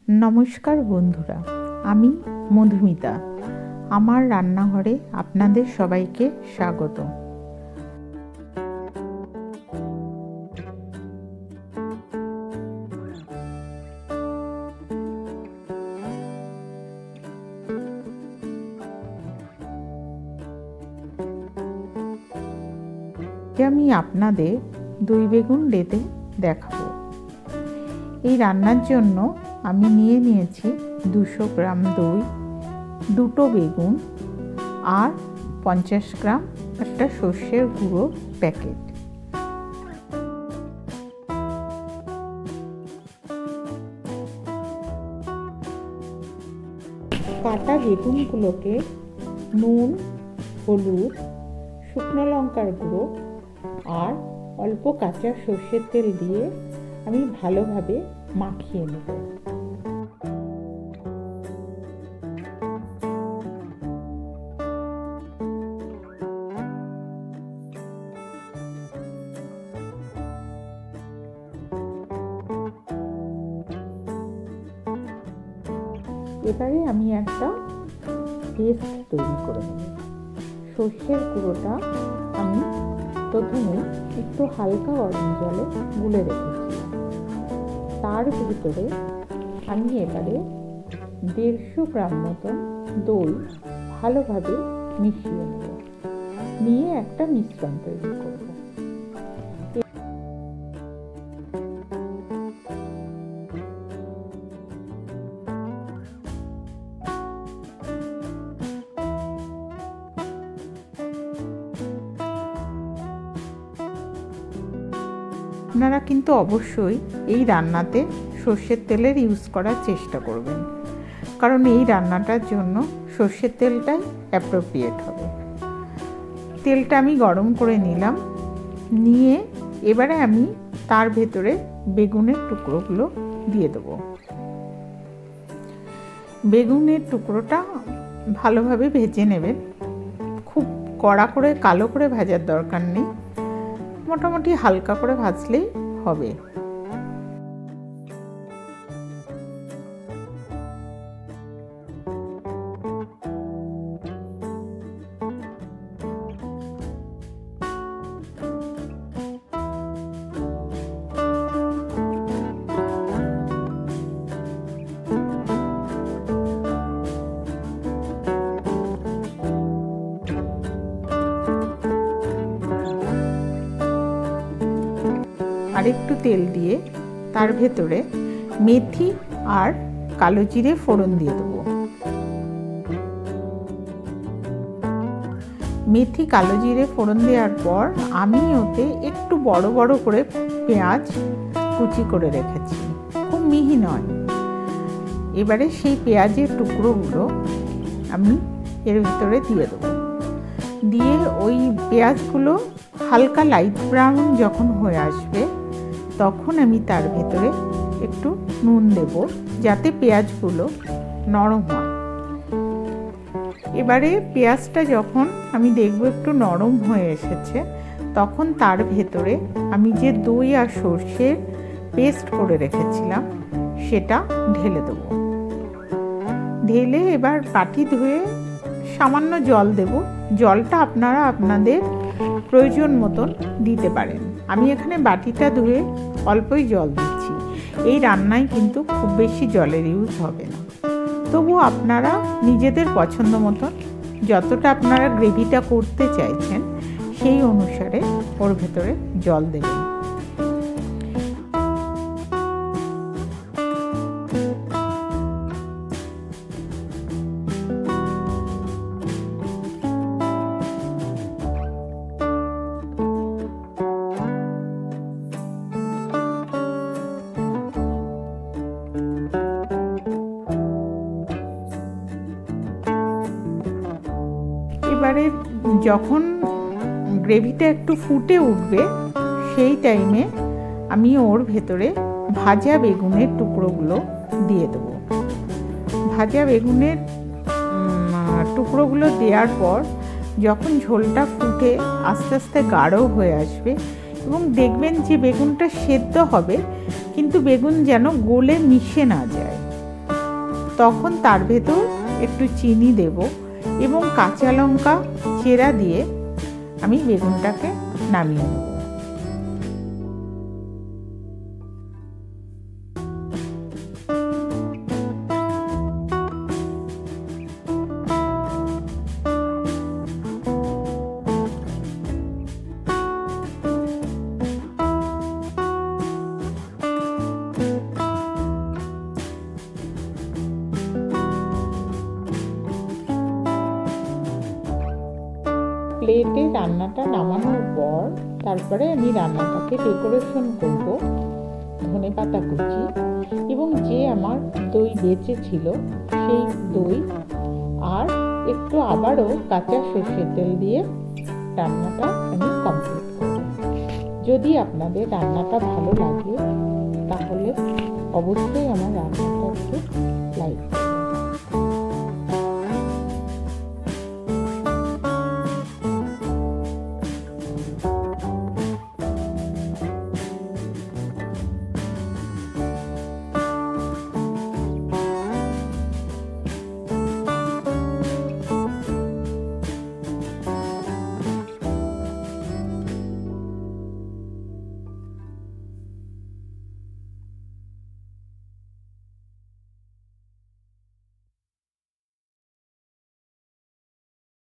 নমস্কার বন্ধুরা, আমি মধুমিতা। আমার রান্নাঘরে আপনাদের সবাইকে স্বাগত। আমি আপনাদের দই বেগুন রেঁধে দেখাবো। এই রান্নার জন্য আমি নিয়েছি 200 গ্রাম দই, 2টো বেগুন আর 50 গ্রাম একটা সর্ষের গুঁড়োর প্যাকেট। কাটা বেগুনগুলোকে নুন, হলুদ, শুকনো লঙ্কার গুঁড়ো আর অল্প কাঁচা সর্ষের তেল দিয়ে আমি ভালোভাবে মাখিয়ে নেব। এবারে আমি একটা পেস্ট তৈরি করে নেব। সর্ষের গুঁড়োটা আমি প্রথমে একটু হালকা গরম জলে গুলে রেখেছিলাম। তার ভিতরে আমি এবারে 150 গ্রাম মতন দই ভালোভাবে মিশিয়ে নেব, নিয়ে একটা মিশ্রণ তৈরি করব। আপনারা কিন্তু অবশ্যই এই রান্নাতে সর্ষের তেলের ইউজ করার চেষ্টা করবেন, কারণ এই রান্নাটার জন্য সর্ষের তেলটাই অ্যাপ্রোপ্রিয়েট হবে। তেলটা আমি গরম করে নিলাম, নিয়ে এবারে আমি তার ভেতরে বেগুনের টুকরোগুলো দিয়ে দেবো। বেগুনের টুকরোটা ভালোভাবে ভেজে নেবেন, খুব কড়া করে কালো করে ভাজার দরকার নেই, মোটামুটি হালকা করে ভাজলেই হবে। আরেকটু তেল দিয়ে তার ভেতরে মেথি আর কালো জিরে ফোড়ন দিয়ে দেবো। মেথি কালো জিরে ফোড়ন দেওয়ার পর আমি ওতে একটু বড় বড় করে পেঁয়াজ কুচি করে রেখেছি, খুব মিহি নয়। এবারে সেই পেঁয়াজের টুকরোগুলো আমি এর ভিতরে দিয়ে দেবো। দিয়ে ওই পেঁয়াজগুলো হালকা লাইট ব্রাউন যখন হয়ে আসবে, তখন আমি তার ভেতরে একটু নুন দেব, যাতে পেঁয়াজগুলো নরম হয়। এবারে পেঁয়াজটা যখন আমি দেখব একটু নরম হয়ে এসেছে, তখন তার ভেতরে আমি যে দই আর সর্ষের পেস্ট করে রেখেছিলাম সেটা ঢেলে দেব। ঢেলে এবার বাটি ধুয়ে সামান্য জল দেব। জলটা আপনারা আপনাদের প্রয়োজন মতন দিতে পারেন। আমি এখানে বাটিটা ধুয়ে অল্পই জল দিচ্ছি। এই রান্নায় কিন্তু খুব বেশি জলের ইউজ হবে না, তবু আপনারা নিজেদের পছন্দ মতন যতটা আপনারা গ্রেভিটা করতে চাইছেন সেই অনুসারে ওর ভেতরে জল দেবেন। এবারে যখন গ্রেভিটা একটু ফুটে উঠবে, সেই টাইমে আমি ওর ভেতরে ভাজা বেগুনের টুকরোগুলো দিয়ে দেবো। ভাজা বেগুনের টুকরোগুলো দেওয়ার পর যখন ঝোলটা ফুটে আস্তে আস্তে গাঢ় হয়ে আসবে এবং দেখবেন যে বেগুনটা সেদ্ধ হবে, কিন্তু বেগুন যেন গলে মিশে না যায়, তখন তার ভেতর একটু চিনি দেব এবং কাঁচা লঙ্কা চেরা দিয়ে আমি বেগুনটাকে নামিয়ে নেব। প্লেটে রান্নাটা নামানোর পর তারপরে আমি রান্নাটাকে ডেকোরেশন করব ধনেপাতা কুচি এবং যে আমার দই বেঁচে ছিল সেই দই আর একটু আবারও কাঁচা সর্ষের তেল দিয়ে রান্নাটা আমি কমপ্লিট করব। যদি আপনাদের রান্নাটা ভালো লাগে তাহলে অবশ্যই আমার রান্নাটা